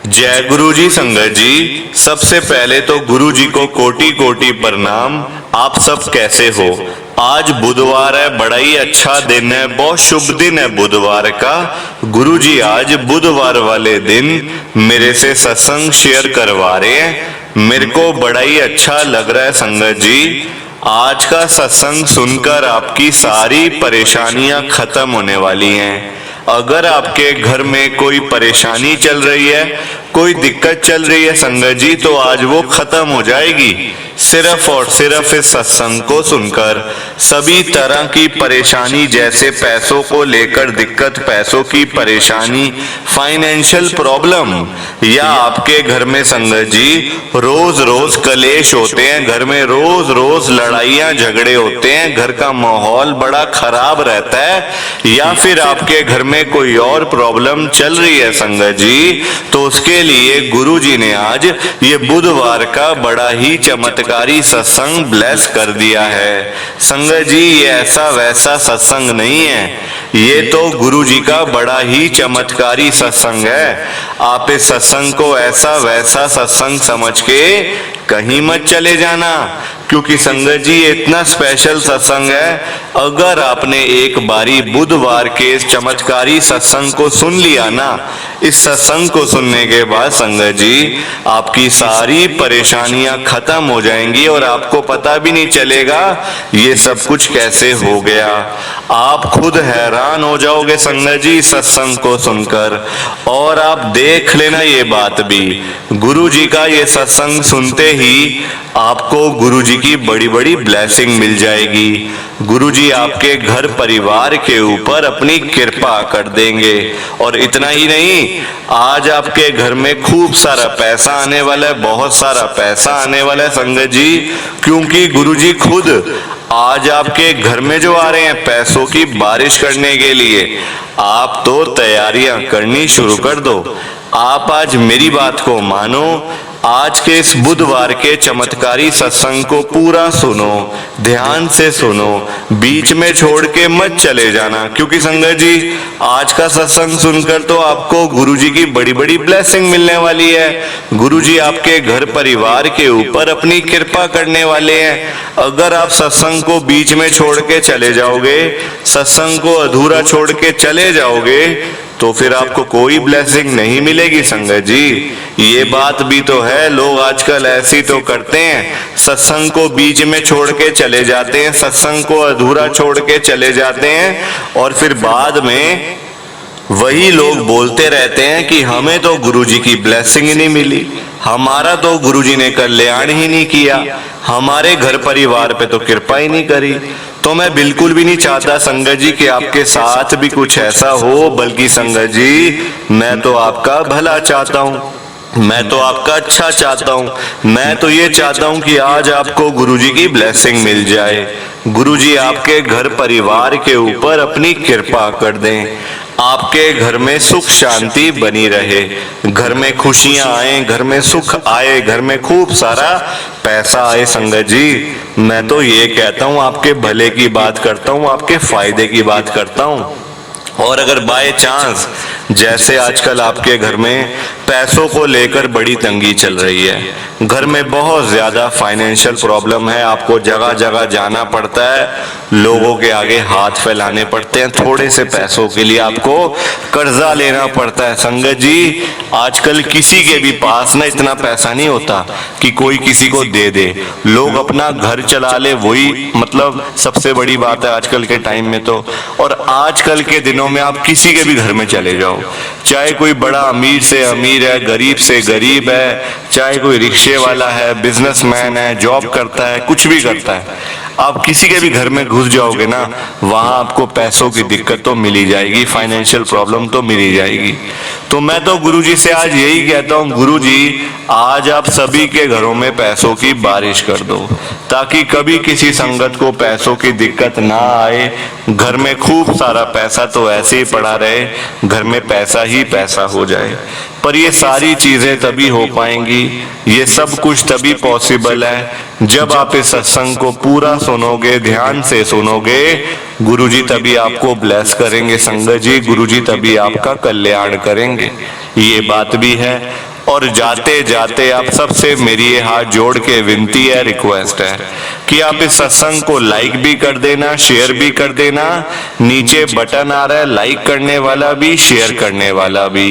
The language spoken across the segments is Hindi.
जय गुरु जी। संगत जी, सबसे पहले तो गुरु जी को कोटि कोटि प्रणाम। आप सब कैसे हो? आज बुधवार है, बड़ा ही अच्छा दिन है, बहुत शुभ दिन है बुधवार का। गुरु जी आज बुधवार वाले दिन मेरे से सत्संग शेयर करवा रहे हैं। मेरे को बड़ा ही अच्छा लग रहा है संगत जी। आज का सत्संग सुनकर आपकी सारी परेशानियां खत्म होने वाली हैं। अगर आपके घर में कोई परेशानी चल रही है, कोई दिक्कत चल रही है संगत जी, तो आज वो खत्म हो जाएगी सिर्फ और सिर्फ इस सत्संग को सुनकर। सभी तरह की परेशानी, जैसे पैसों को लेकर दिक्कत, पैसों की परेशानी, फाइनेंशियल प्रॉब्लम, या आपके घर में संगत जी रोज रोज कलेश होते हैं, घर में रोज रोज लड़ाइयां झगड़े होते हैं, घर का माहौल बड़ा खराब रहता है, या फिर आपके घर में कोई और प्रॉब्लम चल रही है संगत जी, तो उसके लिए गुरु जी ने आज ये बुधवार का बड़ा ही चमत्कारी सत्संग ब्लेस कर दिया है। संगत जी ये ऐसा वैसा सत्संग नहीं है, ये तो गुरु जी का बड़ा ही चमत्कारी सत्संग है। आप इस सत्संग को ऐसा वैसा सत्संग समझ के कहीं मत चले जाना, क्योंकि संगत जी इतना स्पेशल सत्संग है। अगर आपने एक बारी बुधवार के इस चमत्कारी सत्संग को सुन लिया ना, इस सत्संग को सुनने के बाद संगत जी आपकी सारी परेशानियां खत्म हो जाएंगी और आपको पता भी नहीं चलेगा ये सब कुछ कैसे हो गया। आप खुद हैरान हो जाओगे संगत जी सत्संग को सुनकर। और आप देख लेना ये बात भी, गुरु जी का ये सत्संग सुनते ही आपको गुरु जी की बड़ी बड़ी ब्लेसिंग मिल जाएगी। गुरु जी आपके घर परिवार के ऊपर अपनी कृपा कर देंगे। और इतना ही नहीं, आज आपके घर में खूब सारा पैसा आने वाला है, बहुत सारा पैसा आने वाला है संगत जी, क्योंकि गुरु जी खुद आज आपके घर में जो आ रहे हैं पैसों की बारिश करने के लिए। आप तो तैयारियां करनी शुरू कर दो। आप आज मेरी बात को मानो, आज के इस बुधवार के चमत्कारी सत्संग को पूरा सुनो, ध्यान से सुनो, बीच में छोड़ के मत चले जाना, क्योंकि संगत जी आज का सत्संग सुनकर तो आपको गुरुजी की बड़ी बड़ी ब्लेसिंग मिलने वाली है। गुरुजी आपके घर परिवार के ऊपर अपनी कृपा करने वाले हैं। अगर आप सत्संग को बीच में छोड़ के चले जाओगे, सत्संग को अधूरा छोड़ के चले जाओगे, तो फिर आपको कोई ब्लेसिंग नहीं मिलेगी संगत जी। ये बात भी तो है, लोग आजकल ऐसी तो करते हैं, सत्संग को बीच में छोड़ के चले जाते हैं, सत्संग को अधूरा छोड़ के चले जाते हैं, और फिर बाद में वही लोग बोलते रहते हैं कि हमें तो गुरुजी की ब्लेसिंग ही नहीं मिली, हमारा तो गुरुजी ने कल्याण ही नहीं किया, हमारे घर परिवार पे तो कृपा ही नहीं करी। तो मैं बिल्कुल भी नहीं चाहता संगत जी कि आपके साथ भी कुछ ऐसा हो, बल्कि संगत जी मैं तो आपका भला चाहता हूँ, मैं तो आपका अच्छा चाहता हूँ। मैं तो ये चाहता हूँ कि आज आपको गुरुजी की ब्लेसिंग मिल जाए, गुरुजी आपके घर परिवार के ऊपर अपनी कृपा कर दें, आपके घर में सुख शांति बनी रहे, घर में खुशियां आए, घर में सुख आए, घर में खूब सारा पैसा आए। संगत जी मैं तो ये कहता हूँ, आपके भले की बात करता हूँ, आपके फायदे की बात करता हूँ। और अगर बाय चांस जैसे आजकल आपके घर में पैसों को लेकर बड़ी तंगी चल रही है, घर में बहुत ज्यादा फाइनेंशियल प्रॉब्लम है, आपको जगह जगह जाना पड़ता है, लोगों के आगे हाथ फैलाने पड़ते हैं, थोड़े से पैसों के लिए आपको कर्जा लेना पड़ता है। संगत जी आजकल किसी के भी पास ना इतना पैसा नहीं होता कि कोई किसी को दे दे, लोग अपना घर चला ले, वही मतलब सबसे बड़ी बात है आजकल के टाइम में तो। और आजकल के दिनों में आप किसी के भी घर में चले जाओ, चाहे कोई बड़ा अमीर से अमीर है, गरीब से गरीब है, चाहे कोई रिक्शे वाला है, बिजनेसमैन है, जॉब करता है, कुछ भी करता है, आप किसी के भी घर में घुस जाओगे ना, वहां आपको पैसों की दिक्कत तो मिली जाएगी, फाइनेंशियल प्रॉब्लम तो मिली जाएगी। तो मैं तो गुरुजी से आज यही कहता हूँ, गुरुजी आज आप सभी के घरों में पैसों की बारिश कर दो, ताकि कभी किसी संगत को पैसों की दिक्कत ना आए। घर में खूब सारा पैसा तो ऐसे ही पड़ा रहे, घर में पैसा ही पैसा हो जाए। पर ये सारी चीजें तभी हो पाएंगी, ये सब कुछ तभी पॉसिबल है जब आप इस सत्संग को पूरा सुनोगे, ध्यान से सुनोगे। गुरुजी तभी आपको ब्लेस करेंगे संगत जी, गुरुजी तभी आपका कल्याण करेंगे, ये बात भी है। और जाते जाते आप सबसे मेरी ये हाथ जोड़ के विनती है, रिक्वेस्ट है कि आप इस सत्संग को लाइक भी कर देना, शेयर भी कर देना। नीचे बटन आ रहा है लाइक करने वाला भी, शेयर करने वाला भी।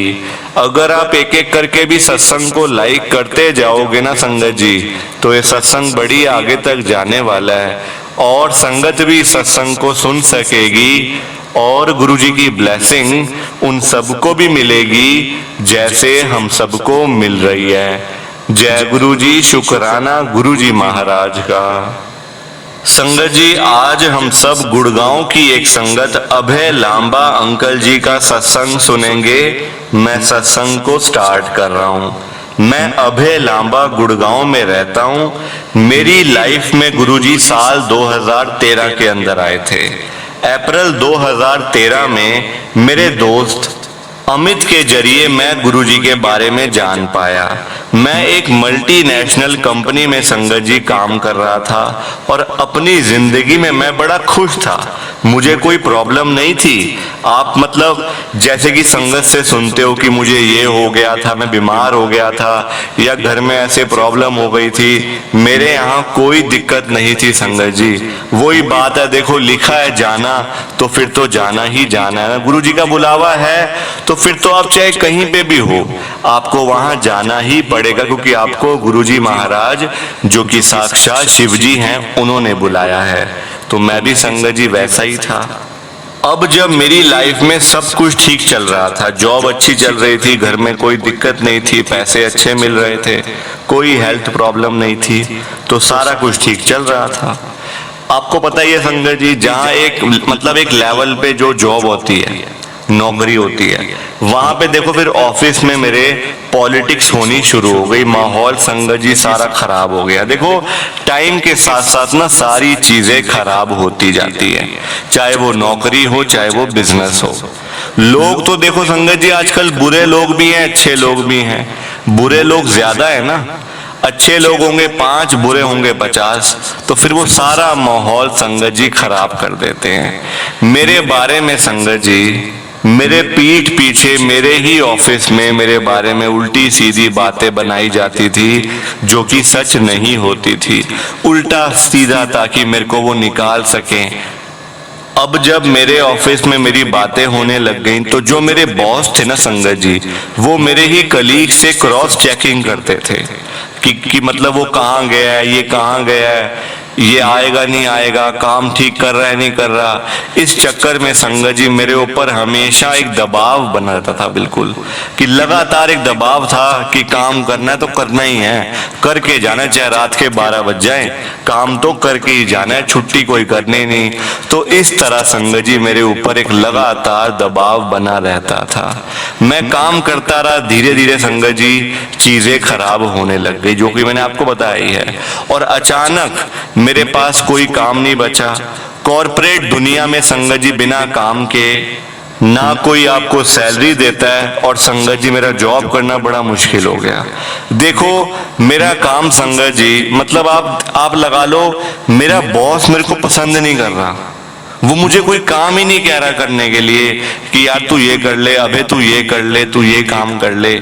अगर आप एक एक करके भी सत्संग को लाइक करते जाओगे ना संगत जी, तो ये सत्संग बड़ी आगे तक जाने वाला है और संगत भी सत्संग को सुन सकेगी और गुरु जी की ब्लेसिंग उन सबको भी मिलेगी जैसे हम सबको मिल रही है। जय गुरु जी, शुक्राना गुरु जी महाराज का। संगत जी, आज हम सब गुड़गांव की एक संगत अभय लांबा अंकल जी का सत्संग सुनेंगे। मैं सत्संग को स्टार्ट कर रहा हूं। मैं अभय लांबा गुड़गांव में रहता हूं। मेरी लाइफ में गुरुजी साल 2013 के अंदर आए थे। अप्रैल 2013 में मेरे दोस्त अमित के जरिए मैं गुरुजी के बारे में जान पाया। मैं एक मल्टीनेशनल कंपनी में संगत जी काम कर रहा था और अपनी जिंदगी में मैं बड़ा खुश था। मुझे कोई प्रॉब्लम नहीं थी। आप मतलब जैसे कि संगत से सुनते हो कि मुझे ये हो गया था, मैं बीमार हो गया था या घर में ऐसे प्रॉब्लम हो गई थी, मेरे यहाँ कोई दिक्कत नहीं थी संगत जी। वही बात है, देखो लिखा है जाना तो फिर तो जाना ही जाना है। गुरु जी का बुलावा है तो फिर तो आप चाहे कहीं पे भी हो, आपको वहां जाना ही पड़ेगा, क्योंकि आपको गुरु जी महाराज जो कि साक्षात शिव जी हैं उन्होंने बुलाया है। तो मैं भी संगत जी वैसा ही था। अब जब मेरी लाइफ में सब कुछ ठीक चल रहा था, जॉब अच्छी चल रही थी, घर में कोई दिक्कत नहीं थी, पैसे अच्छे मिल रहे थे, कोई हेल्थ प्रॉब्लम नहीं थी, तो सारा कुछ ठीक चल रहा था। आपको पता ही है संगत जी, जहाँ एक मतलब एक लेवल पे जो जॉब होती है, नौकरी होती है, वहां पे देखो फिर ऑफिस में मेरे पॉलिटिक्स होनी शुरू हो गई। माहौल संगत जी सारा खराब हो गया। देखो टाइम के साथ साथ ना सारी चीजें खराब होती जाती है, चाहे वो नौकरी हो चाहे वो बिजनेस हो। लोग तो देखो संगत जी आजकल बुरे लोग भी हैं, अच्छे लोग भी हैं। बुरे लोग ज्यादा है ना, अच्छे लोग होंगे 5, बुरे होंगे 50, तो फिर वो सारा माहौल संगत जी खराब कर देते हैं। मेरे बारे में संगत जी मेरे पीठ पीछे मेरे ही ऑफिस में मेरे बारे में उल्टी सीधी बातें बनाई जाती थी जो कि सच नहीं होती थी, उल्टा सीधा, ताकि मेरे को वो निकाल सकें। अब जब मेरे ऑफिस में मेरी बातें होने लग गई तो जो मेरे बॉस थे ना संगत जी, वो मेरे ही कलीग से क्रॉस चेकिंग करते थे कि मतलब वो कहाँ गया है, ये कहाँ गया है, ये आएगा नहीं आएगा, काम ठीक कर रहा है नहीं कर रहा। इस चक्कर में संगत जी मेरे ऊपर हमेशा एक दबाव बना रहता था, बिल्कुल कि लगातार एक दबाव था कि काम करना है तो करना ही है, करके जाना, चाहे रात के 12 बज जाए, काम तो करके ही जाना है, छुट्टी कोई करनी नहीं। तो इस तरह संगत जी मेरे ऊपर एक लगातार दबाव बना रहता था। मैं काम करता रहा, धीरे धीरे संगत जी चीजें खराब होने लग गई, जो कि मैंने आपको बताया ही है। और अचानक मेरे पास कोई काम नहीं बचा। कॉर्पोरेट दुनिया में संगत जी बिना काम के ना कोई आपको सैलरी देता है और संगत जी मेरा जॉब करना बड़ा मुश्किल हो गया। देखो मेरा काम संगत जी मतलब आप लगा लो, मेरा बॉस मेरे को पसंद नहीं कर रहा। वो मुझे कोई काम ही नहीं कह रहा करने के लिए कि यार तू ये कर ले, अबे तू ये कर ले, तू ये काम कर ले,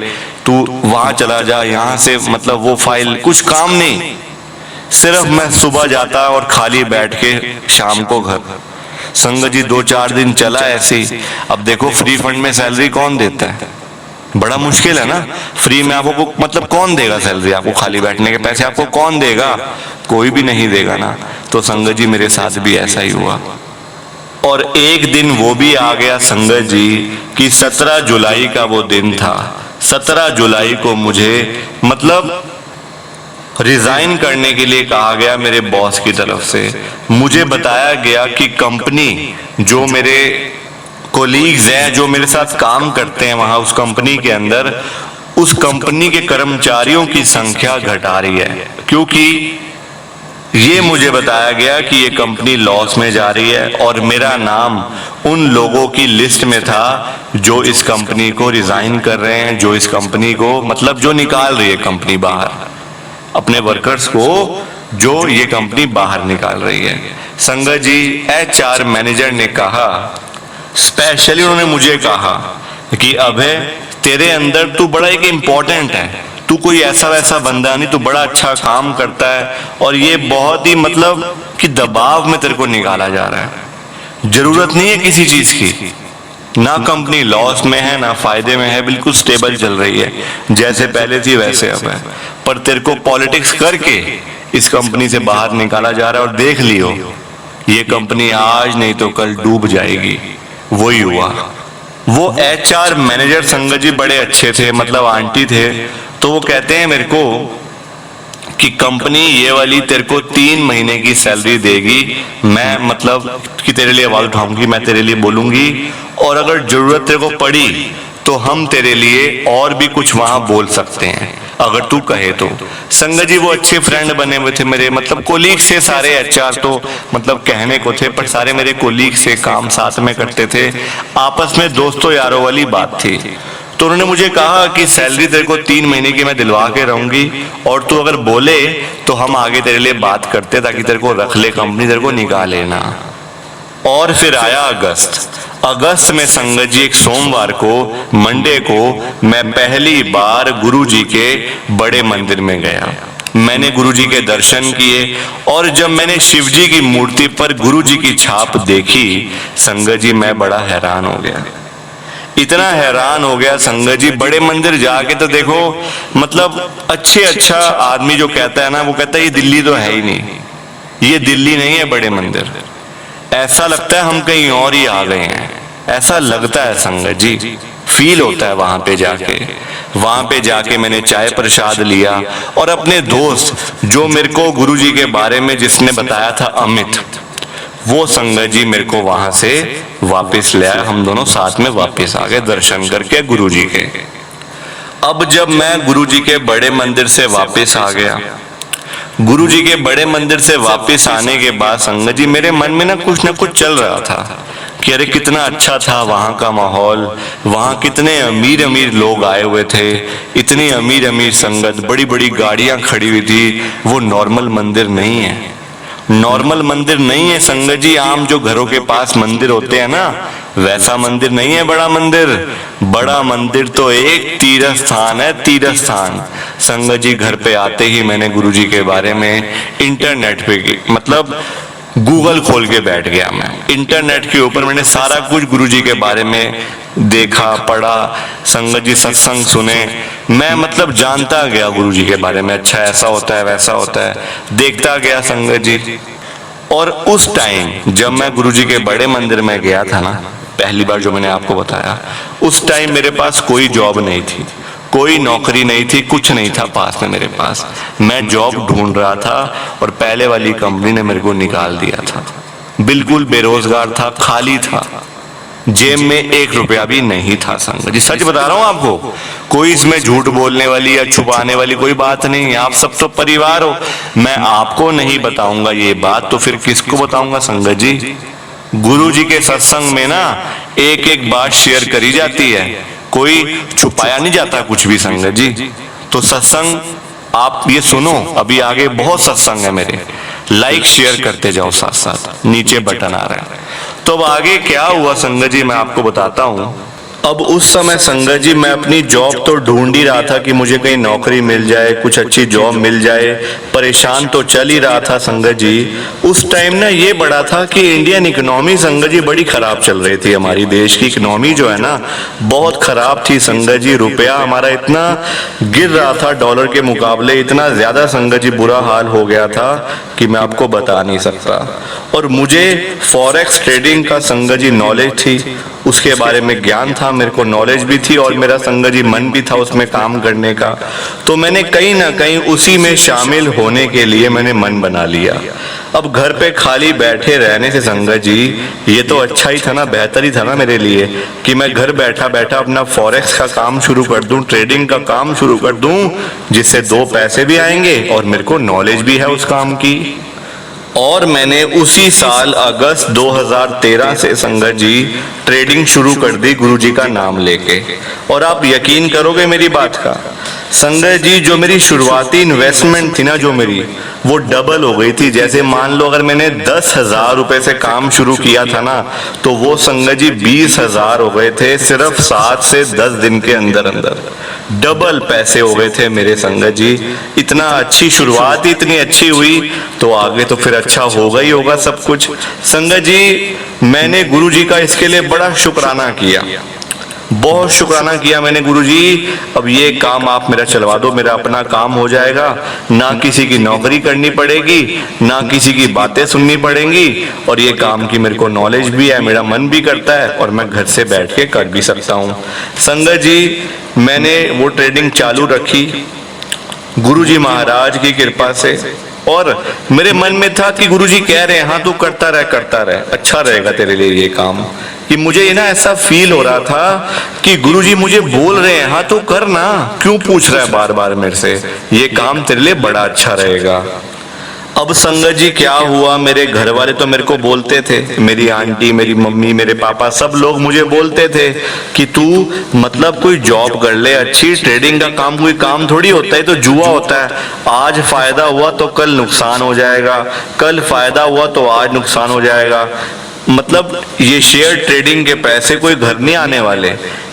तू वहां चला जा, यहाँ से मतलब वो फाइल, कुछ काम नहीं। सिर्फ मैं सुबह जाता और खाली बैठ के शाम को घर। संगत जी 2-4 दिन चला ऐसे ही। अब देखो फ्री फंड में सैलरी कौन देता है, बड़ा मुश्किल है ना। फ्री में आपको मतलब कौन देगा सैलरी, आपको खाली बैठने के पैसे आपको कौन देगा, कोई भी नहीं देगा ना। तो संगत जी मेरे साथ भी ऐसा ही हुआ। और एक दिन वो भी आ गया संगत जी कि 17 जुलाई का वो दिन था। 17 जुलाई को मुझे मतलब रिजाइन करने के लिए कहा गया मेरे बॉस की तरफ से। मुझे बताया गया कि कंपनी, जो मेरे कोलीग्स हैं, जो मेरे साथ काम करते हैं वहां उस कंपनी के अंदर, उस कंपनी के कर्मचारियों की संख्या घटा रही है, क्योंकि ये मुझे बताया गया कि ये कंपनी लॉस में जा रही है और मेरा नाम उन लोगों की लिस्ट में था जो इस कंपनी को रिजाइन कर रहे हैं, जो इस कंपनी को मतलब जो निकाल रही है कंपनी बाहर, अपने वर्कर्स को जो ये कंपनी बाहर निकाल रही है। संगत जी HR मैनेजर ने कहा, स्पेशली उन्होंने मुझे कहा कि अभय तेरे अंदर तू बड़ा एक इम्पोर्टेंट है, तू कोई ऐसा वैसा बंदा नहीं, तू बड़ा अच्छा काम करता है, और ये बहुत ही मतलब कि दबाव में तेरे को निकाला जा रहा है। जरूरत नहीं है किसी चीज की, ना कंपनी लॉस में है ना फायदे में है, बिल्कुल स्टेबल चल रही है, जैसे पहले थी वैसे अब है, पर तेरे को पॉलिटिक्स करके इस कंपनी से बाहर निकाला जा रहा है। और देख लियो, ये कंपनी आज नहीं तो कल डूब जाएगी। वही हुआ। वो HR मैनेजर संगत जी बड़े अच्छे थे, मतलब आंटी थे, तो वो कहते हैं मेरे को कि कंपनी ये वाली तेरे को 3 महीने की सैलरी देगी, मैं मतलब कि तेरे लिए आवाज उठाऊंगी, मैं तेरे लिए बोलूंगी, और अगर जरूरत तेरे को पड़ी तो हम तेरे लिए और भी कुछ वहां बोल सकते हैं, अगर तू कहे तो। संगत जी वो अच्छे फ्रेंड बने हुए थे मेरे, मतलब कोलीग से सारे। HR तो मतलब कहने को थे, पर सारे मेरे कोलीग से, काम साथ में करते थे, आपस में दोस्तों यारों वाली बात थी। तो उन्होंने मुझे कहा कि सैलरी तेरे को 3 महीने की मैं दिलवा के रहूंगी, और तू अगर बोले तो हम आगे तेरे लिए बात करते, ताकि तेरे को रख ले कंपनी, तेरे को निकाले ना। और फिर आया अगस्त में संगत जी एक सोमवार को, मंडे को, मैं पहली बार गुरुजी के बड़े मंदिर में गया। मैंने गुरुजी के दर्शन किए, और जब मैंने शिवजी की मूर्ति पर गुरुजी की छाप देखी संगत जी, मैं बड़ा हैरान हो गया। इतना हैरान हो गया संगत जी, बड़े मंदिर जाके तो देखो, मतलब अच्छा आदमी जो कहता है ना, वो कहता है ये दिल्ली तो है ही नहीं, ये दिल्ली नहीं है बड़े मंदिर। ऐसा लगता है हम कहीं और ही आ गए हैं, ऐसा लगता है संगत जी, फील होता है वहां पे जाके। वहां पे जाके मैंने चाय प्रसाद लिया, और अपने दोस्त जो मेरे को गुरुजी के बारे में जिसने बताया था, अमित, वो संगत जी मेरे को वहां से वापस ले आया। हम दोनों साथ में वापस आ गए दर्शन करके गुरुजी के। अब जब मैं गुरुजी के बड़े मंदिर से वापस आ गया, गुरुजी के बड़े मंदिर से वापस आने के बाद संगत जी मेरे मन में ना कुछ चल रहा था कि अरे कितना अच्छा था वहां का माहौल, वहां कितने अमीर अमीर लोग आए हुए थे, इतनी अमीर अमीर संगत, बड़ी बड़ी गाड़ियां खड़ी हुई थी। वो नॉर्मल मंदिर नहीं है, नॉर्मल मंदिर नहीं है संगत जी। आम जो घरों के पास मंदिर होते हैं ना, वैसा मंदिर नहीं है बड़ा मंदिर। बड़ा मंदिर तो एक तीर्थ स्थान है, तीर्थ स्थान। संगत जी घर पे आते ही मैंने गुरुजी के बारे में इंटरनेट पे मतलब गूगल खोल के बैठ गया। मैं इंटरनेट के ऊपर मैंने सारा कुछ गुरुजी के बारे में देखा, पढ़ा, संगत जी सत्संग सुने, मैं मतलब जानता गया गुरुजी के बारे में। अच्छा ऐसा होता है, वैसा होता है, देखता गया संगत जी। और उस टाइम जब मैं गुरुजी के बड़े मंदिर में गया था ना, पहली बार जो मैंने आपको बताया, उस टाइम मेरे पास कोई जॉब नहीं थी, कोई नौकरी नहीं थी, कुछ नहीं था पास में मेरे पास। मैं जॉब ढूंढ रहा था, और पहले वाली कंपनी ने मेरे को निकाल दिया था। बिल्कुल बेरोजगार था, खाली था, जेब में 1 रुपया भी नहीं था संगत जी। सच बता रहा हूं आपको, कोई इसमें झूठ बोलने वाली या छुपाने वाली कोई बात नहीं। आप सब तो परिवार हो, मैं आपको नहीं बताऊंगा ये बात तो फिर किसको बताऊंगा संगत जी। गुरुजी के सत्संग में ना एक एक बात शेयर करी जाती है, कोई छुपाया नहीं जाता कुछ भी संगत जी। तो सत्संग आप ये सुनो, अभी आगे बहुत सत्संग है मेरे, लाइक शेयर करते जाओ, साथ साथ नीचे बटन आ रहा है। तो अब आगे क्या हुआ संगत जी मैं आपको बताता हूँ। अब उस समय संगत जी मैं अपनी जॉब तो ढूंढ ही रहा था कि मुझे कहीं नौकरी मिल जाए, कुछ अच्छी जॉब मिल जाए, परेशान तो चल ही रहा था संगत जी। उस टाइम ना ये बड़ा था कि इंडियन इकोनॉमी संगत जी बड़ी खराब चल रही थी। हमारी देश की इकोनॉमी जो है ना बहुत खराब थी संगत जी। रुपया हमारा इतना गिर रहा था डॉलर के मुकाबले, इतना ज्यादा संगत जी बुरा हाल हो गया था कि मैं आपको बता नहीं सकता। और मुझे फॉरेक्स ट्रेडिंग का संगत जी नॉलेज थी, उसके बारे में ज्ञान था, मेरे को नॉलेज भी थी, और मेरा संगत जी मन भी था उसमें काम करने का। तो मैंने कहीं ना कहीं उसी में शामिल होने के लिए मैंने मन बना लिया। अब घर पे खाली बैठे रहने से संगत जी ये तो अच्छा ही था ना, बेहतर ही था ना मेरे लिए कि मैं घर बैठा बैठा अपना फॉरेक्स का काम शुरू कर दूं, ट्रेडिंग का काम शुरू कर दूं, जिससे 2 पैसे भी आएंगे और मेरे को नॉलेज भी है उस काम की। और मैंने उसी साल अगस्त 2013 से संगत जी ट्रेडिंग शुरू कर दी गुरुजी का नाम लेके। और आप यकीन करोगे मेरी बात का संगत जी, जो मेरी शुरुआती इन्वेस्टमेंट थी ना जो मेरी, वो डबल हो गई थी। जैसे मान लो अगर मैंने 10,000 रुपए से काम शुरू किया था ना, तो वो संगत जी 20,000 हो गए थे सिर्फ 7 से 10 दिन के अंदर अंदर। डबल पैसे हो गए थे मेरे संगत जी। इतना अच्छी शुरुआत ही इतनी अच्छी हुई तो आगे तो फिर अच्छा होगा ही होगा सब कुछ। संगत जी मैंने गुरु जी का इसके लिए बड़ा शुक्राना किया, बहुत शुक्राना किया मैंने। गुरु जी अब ये काम आप मेरा चलवा दो, मेरा अपना काम हो जाएगा, ना किसी की नौकरी करनी पड़ेगी, ना किसी की बातें सुननी पड़ेंगी, और ये काम की मेरे को नॉलेज भी है, मेरा मन भी करता है और मैं घर से बैठ के कर भी सकता हूँ। संगत जी मैंने वो ट्रेडिंग चालू रखी गुरु जी महाराज की कृपा से, और मेरे मन में था कि गुरु जी कह रहे हैं हाँ तू करता रह, अच्छा रहेगा तेरे लिए ये काम। कि मुझे ये ना ऐसा फील हो रहा था कि गुरु जी मुझे बोल रहे हैं हाँ तो कर ना, क्यों पूछ रहा है बार बार मेरे से, ये काम तेरे लिए बड़ा अच्छा रहेगा। अब संगत जी क्या हुआ, मेरे घर वाले तो मेरे को बोलते थे, मेरी आंटी, मेरी मम्मी, मेरे पापा, सब लोग मुझे बोलते थे कि तू मतलब कोई जॉब कर ले अच्छी, ट्रेडिंग का काम कोई काम थोड़ी होता है, तो जुआ होता है, आज फायदा हुआ तो कल नुकसान हो जाएगा, कल फायदा हुआ तो आज नुकसान हो जाएगा। मतलब ये शेयर ट्रेडिंग के पैसे कोई घर नहीं आने वाले,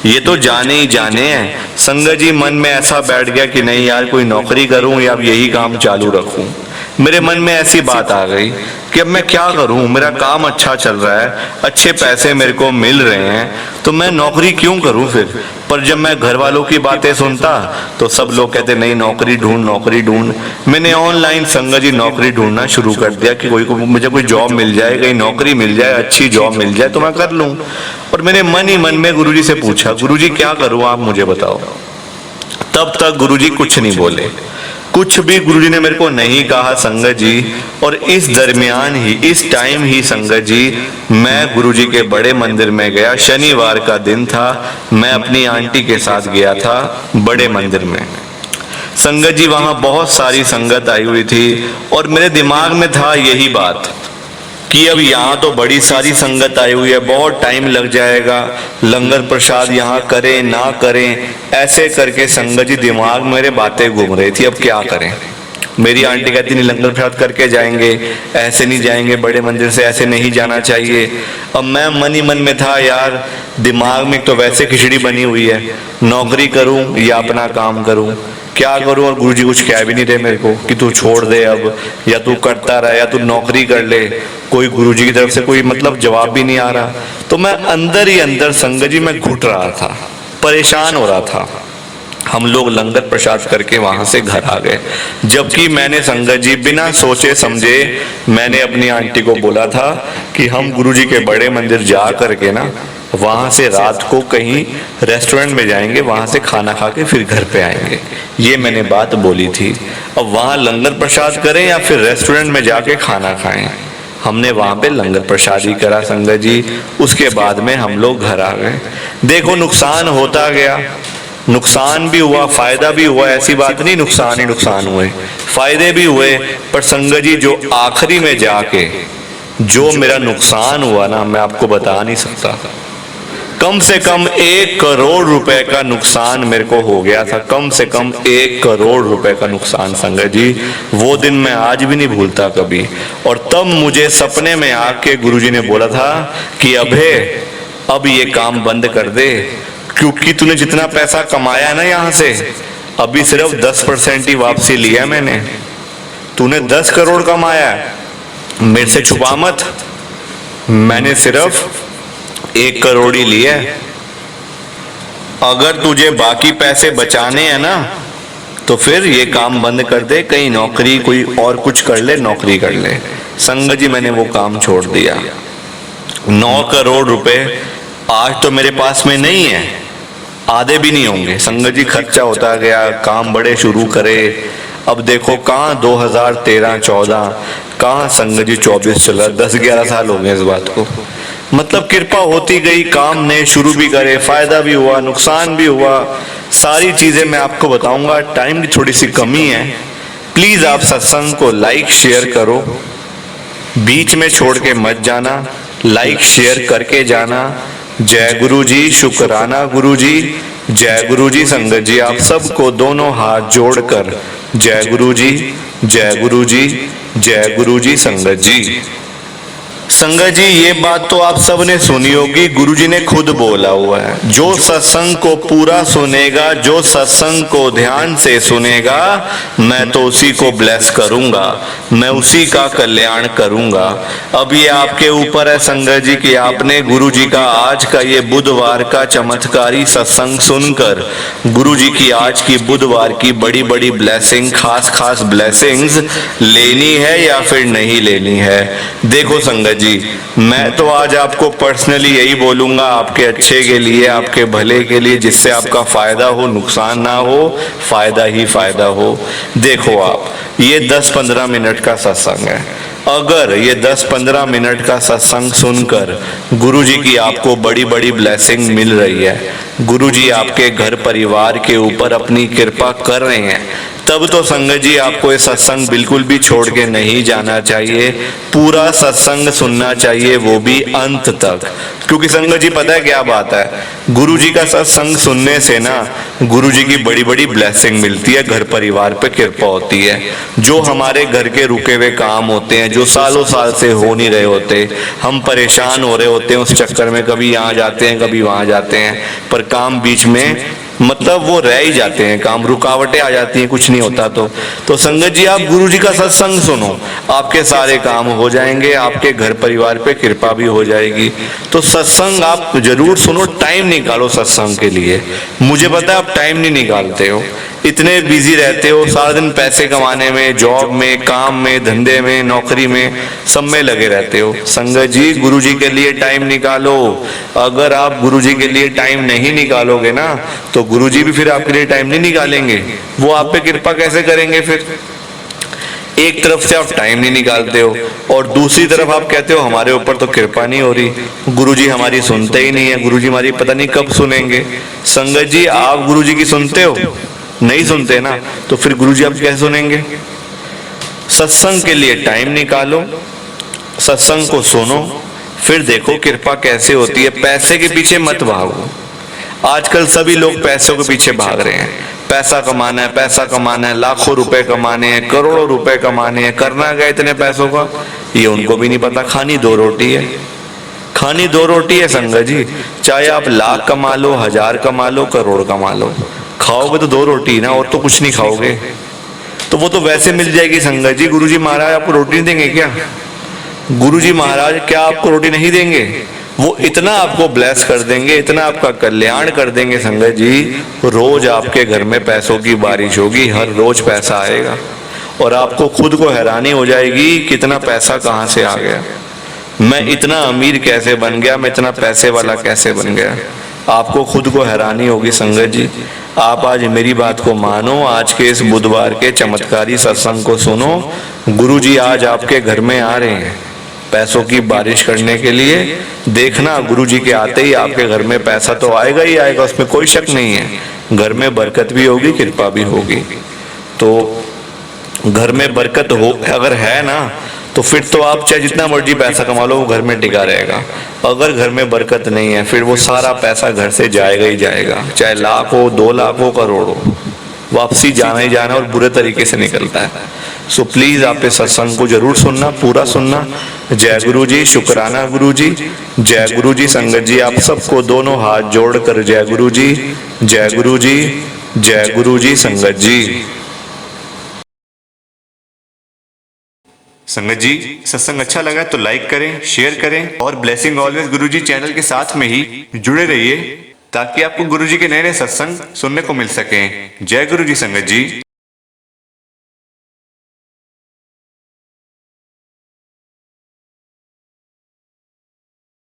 ये तो जाने ही जाने हैं। संगत जी मन में ऐसा बैठ गया कि नहीं यार कोई नौकरी करूं या अब यही काम चालू रखूं। मेरे मन में ऐसी बात आ गई कि अब मैं क्या करूं, मेरा काम अच्छा चल रहा है, अच्छे पैसे मेरे को मिल रहे हैं, तो मैं नौकरी क्यों करूं फिर। पर जब मैं घर वालों की बातें सुनता तो सब लोग कहते नहीं नौकरी ढूंढ, नौकरी ढूंढ। मैंने ऑनलाइन संगत जी नौकरी ढूंढना शुरू कर दिया कि मुझे कोई जॉब मिल जाए, कहीं नौकरी मिल जाए, अच्छी जॉब मिल जाए तो मैं कर लूं। और मैंने मन ही मन में गुरुजी से पूछा गुरुजी क्या करूं आप मुझे बताओ। तब तक गुरुजी कुछ नहीं बोले, कुछ भी गुरुजी ने मेरे को नहीं कहा संगत जी। और इस दरमियान ही, इस टाइम ही संगत जी मैं गुरुजी के बड़े मंदिर में गया। शनिवार का दिन था, मैं अपनी आंटी के साथ गया था बड़े मंदिर में। संगत जी वहां बहुत सारी संगत आई हुई थी और मेरे दिमाग में था यही बात कि अब यहाँ तो बड़ी सारी संगत आई हुई है, बहुत टाइम लग जाएगा, लंगर प्रसाद यहाँ करें ना करें, ऐसे करके संगत जी दिमाग में मेरे बातें घूम रही थी। अब क्या करें। मेरी आंटी कहती नहीं लंगर प्रसाद करके जाएंगे, ऐसे नहीं जाएंगे, बड़े मंदिर से ऐसे नहीं जाना चाहिए। अब मैं मन ही मन में था यार, दिमाग में तो वैसे खिचड़ी बनी हुई है, नौकरी करूं या अपना काम करूं, क्या करूं। और गुरुजी कुछ कह भी नहीं रहे मेरे को कि तू छोड़ दे अब, या तू करता रह, या तू नौकरी कर ले। कोई गुरुजी की तरफ से कोई मतलब जवाब भी नहीं आ रहा। तो मैं अंदर ही अंदर संगत जी मैं घुट रहा था, परेशान हो रहा था। हम लोग लंगर प्रसाद करके वहां से घर आ गए, जबकि मैंने संगत जी बिना सोचे समझे मैंने अपनी आंटी को बोला था कि हम गुरुजी के बड़े मंदिर जा करके ना वहां से रात को कहीं रेस्टोरेंट में जाएंगे, वहां से खाना खा के फिर घर पे आएंगे, ये मैंने बात बोली थी। अब वहां लंगर प्रसाद करें या फिर रेस्टोरेंट में जाके खाना खाएं, हमने वहां पे लंगर प्रसाद ही करा संगत जी। उसके बाद में हम लोग घर आ गए। देखो नुकसान होता गया, नुकसान भी हुआ, फायदा भी हुआ, ऐसी बात नहीं नुकसान ही नुकसान हुए, फायदे भी हुए। पर संगत जी जो आखिरी में जाके जो मेरा नुकसान हुआ ना, मैं आपको बता नहीं सकता। कम से कम 1 करोड़ रुपए का नुकसान मेरे को हो गया था, कम से कम 1 करोड़ रुपए का नुकसान संगत जी। वो दिन मैं आज भी नहीं भूलता कभी। और तब मुझे सपने में आके गुरुजी ने बोला था कि अभे अब ये काम बंद कर दे, क्योंकि तूने जितना पैसा कमाया ना यहाँ से, अभी सिर्फ 10% ही वापसी लिया मैंने। तूने 10 करोड़ कमाया, मेरे से छुपा मत, मैंने सिर्फ 1 करोड़ ही लिया। अगर तुझे बाकी पैसे बचाने हैं ना तो फिर ये काम बंद कर दे, कहीं नौकरी कोई और कुछ कर ले, नौकरी कर ले। संगत जी मैंने वो काम छोड़ दिया। 9 करोड़ रुपए आज तो मेरे पास में नहीं है, आधे भी नहीं होंगे संगत जी। खर्चा होता गया, काम बड़े शुरू करे। अब देखो कहाँ 2013-14, कहाँ संगत जी 24 चला, 10-11 साल हो गए इस बात को। मतलब कृपा होती गई, काम ने शुरू भी करे, फायदा भी हुआ, नुकसान भी हुआ, सारी चीजें मैं आपको बताऊंगा। टाइम की थोड़ी सी कमी है, प्लीज आप सत्संग को लाइक शेयर करो, बीच में छोड़ के मत जाना, लाइक शेयर करके जाना। जय गुरु जी, शुक्राना गुरु जी, जय गुरु जी। संगत जी आप सबको दोनों हाथ जोड़कर जय गुरु जी, जय गुरु जी, जय गुरु जी संगत जी। संगत जी ये बात तो आप सबने सुनी होगी, गुरुजी ने खुद बोला हुआ है, जो सत्संग को पूरा सुनेगा, जो सत्संग को ध्यान से सुनेगा, मैं तो उसी को ब्लेस करूंगा, मैं उसी का कल्याण करूंगा। अब ये आपके ऊपर है संगत जी कि आपने गुरुजी का आज का ये बुधवार का चमत्कारी सत्संग सुनकर गुरुजी की आज की बुधवार की बड़ी बड़ी ब्लेसिंग, खास खास ब्लेसिंग्स लेनी है या फिर नहीं लेनी है। देखो संगत जी, मैं तो आज आपको पर्सनली यही बोलूंगा, आपके अच्छे के लिए, आपके भले के लिए, जिससे आपका फायदा हो, नुकसान ना हो, फायदा ही फायदा हो। देखो आप, ये 10-15 मिनट का सत्संग है। अगर ये 10-15 मिनट का सत्संग सुनकर गुरुजी की आपको बड़ी बड़ी ब्लेसिंग मिल रही है, गुरुजी आपके घर परिवार के ऊपर अपनी कृपा कर रहे हैं, तब तो संगत जी आपको ये सत्संग बिल्कुल भी छोड़ के नहीं जाना चाहिए। पूरा सत्संग सुनना चाहिए, वो भी अंत तक। क्योंकि संगत जी पता है क्या बात है, गुरुजी का सत्संग सुनने से ना गुरुजी की बड़ी बड़ी ब्लेसिंग मिलती है, घर परिवार पे कृपा होती है। जो हमारे घर के रुके हुए काम होते हैं, जो सालों साल से हो नहीं रहे होते, हम परेशान हो रहे होते हैं उस चक्कर में, कभी यहाँ जाते हैं कभी वहां जाते हैं, पर काम बीच में मतलब वो रह ही जाते हैं, काम रुकावटें आ जाती हैं, कुछ नहीं होता। तो संगत जी आप गुरुजी का सत्संग सुनो, आपके सारे काम हो जाएंगे, आपके घर परिवार पे कृपा भी हो जाएगी। तो सत्संग आप जरूर सुनो, टाइम निकालो सत्संग के लिए। मुझे पता है आप टाइम नहीं निकालते हो, इतने बिजी रहते हो, सारा दिन पैसे कमाने में, जॉब में, काम में, धंधे में, नौकरी में, सब में लगे रहते हो। संगत जी गुरुजी के लिए टाइम निकालो। अगर आप गुरुजी के लिए टाइम नहीं निकालोगे ना, तो गुरुजी भी फिर आपके लिए टाइम नहीं निकालेंगे, वो आप पे कृपा कैसे करेंगे फिर। एक तरफ से आप टाइम नहीं निकालते हो और दूसरी तरफ आप कहते हो हमारे ऊपर तो कृपा नहीं हो रही, गुरुजी हमारी सुनते ही नहीं है, गुरुजी हमारी पता नहीं कब सुनेंगे। संगत जी आप गुरुजी की सुनते हो? नहीं सुनते ना, तो फिर गुरुजी आप कैसे सुनेंगे। सत्संग के लिए टाइम निकालो, सत्संग को सुनो, फिर देखो कृपा कैसे होती है। पैसे के पीछे मत भागो। आजकल सभी लोग पैसों के पीछे भाग रहे हैं, पैसा कमाना है, पैसा कमाना है, लाखों रुपए कमाने हैं, करोड़ों रुपए कमाने हैं, करना क्या इतने पैसों का, ये उनको भी नहीं पता। खानी 2 रोटी है, खानी 2 रोटी है संगत जी। चाहे आप लाख कमा लो, 1000 कमा लो, करोड़ कमा लो, खाओगे तो 2 रोटी ना, और तो कुछ नहीं खाओगे। तो वो तो वैसे मिल जाएगी संगत जी। गुरुजी महाराज आपको रोटी नहीं देंगे क्या? गुरुजी महाराज क्या आपको रोटी नहीं देंगे? वो इतना आपको ब्लेस कर देंगे, इतना आपका कल्याण कर देंगे संगत जी, रोज आपके घर में पैसों की बारिश होगी, हर रोज पैसा आएगा और आपको खुद को हैरानी हो जाएगी कितना पैसा कहाँ से आ गया, मैं इतना अमीर कैसे बन गया, मैं इतना पैसे वाला कैसे बन गया। आपको खुद को हैरानी होगी संगत जी। आप आज मेरी बात को मानो, आज के इस बुधवार के चमत्कारी सत्संग को सुनो। गुरुजी आज आपके घर में आ रहे हैं पैसों की बारिश करने के लिए। देखना गुरुजी के आते ही आपके घर में पैसा तो आएगा ही आएगा, उसमें कोई शक नहीं है। घर में बरकत भी होगी, कृपा भी होगी। तो घर में बरकत हो अगर है ना, तो फिर तो आप चाहे जितना मर्जी पैसा कमा लो, वो घर में टिका रहेगा। अगर घर में बरकत नहीं है, फिर वो सारा पैसा घर से जाएगा ही जाएगा, चाहे लाख हो, 2 लाख हो, करोड़ हो, वापसी जाना ही जाना और बुरे तरीके से निकलता है। सो प्लीज आप इस सत्संग को जरूर सुनना, पूरा सुनना। जय गुरु जी, शुक्राना गुरु जी, जय गुरु जी। संगत जी आप सबको दोनों हाथ जोड़कर जय गुरु जी, जय गुरु जी, जय गुरु जी। संगत जी, संगत जी सत्संग अच्छा लगा तो लाइक करें, शेयर करें और ब्लेसिंग ऑलवेज गुरुजी चैनल के साथ में ही जुड़े रहिए, ताकि आपको गुरुजी के नए नए सत्संग सुनने को मिल सके। जय गुरु जी संगत जी।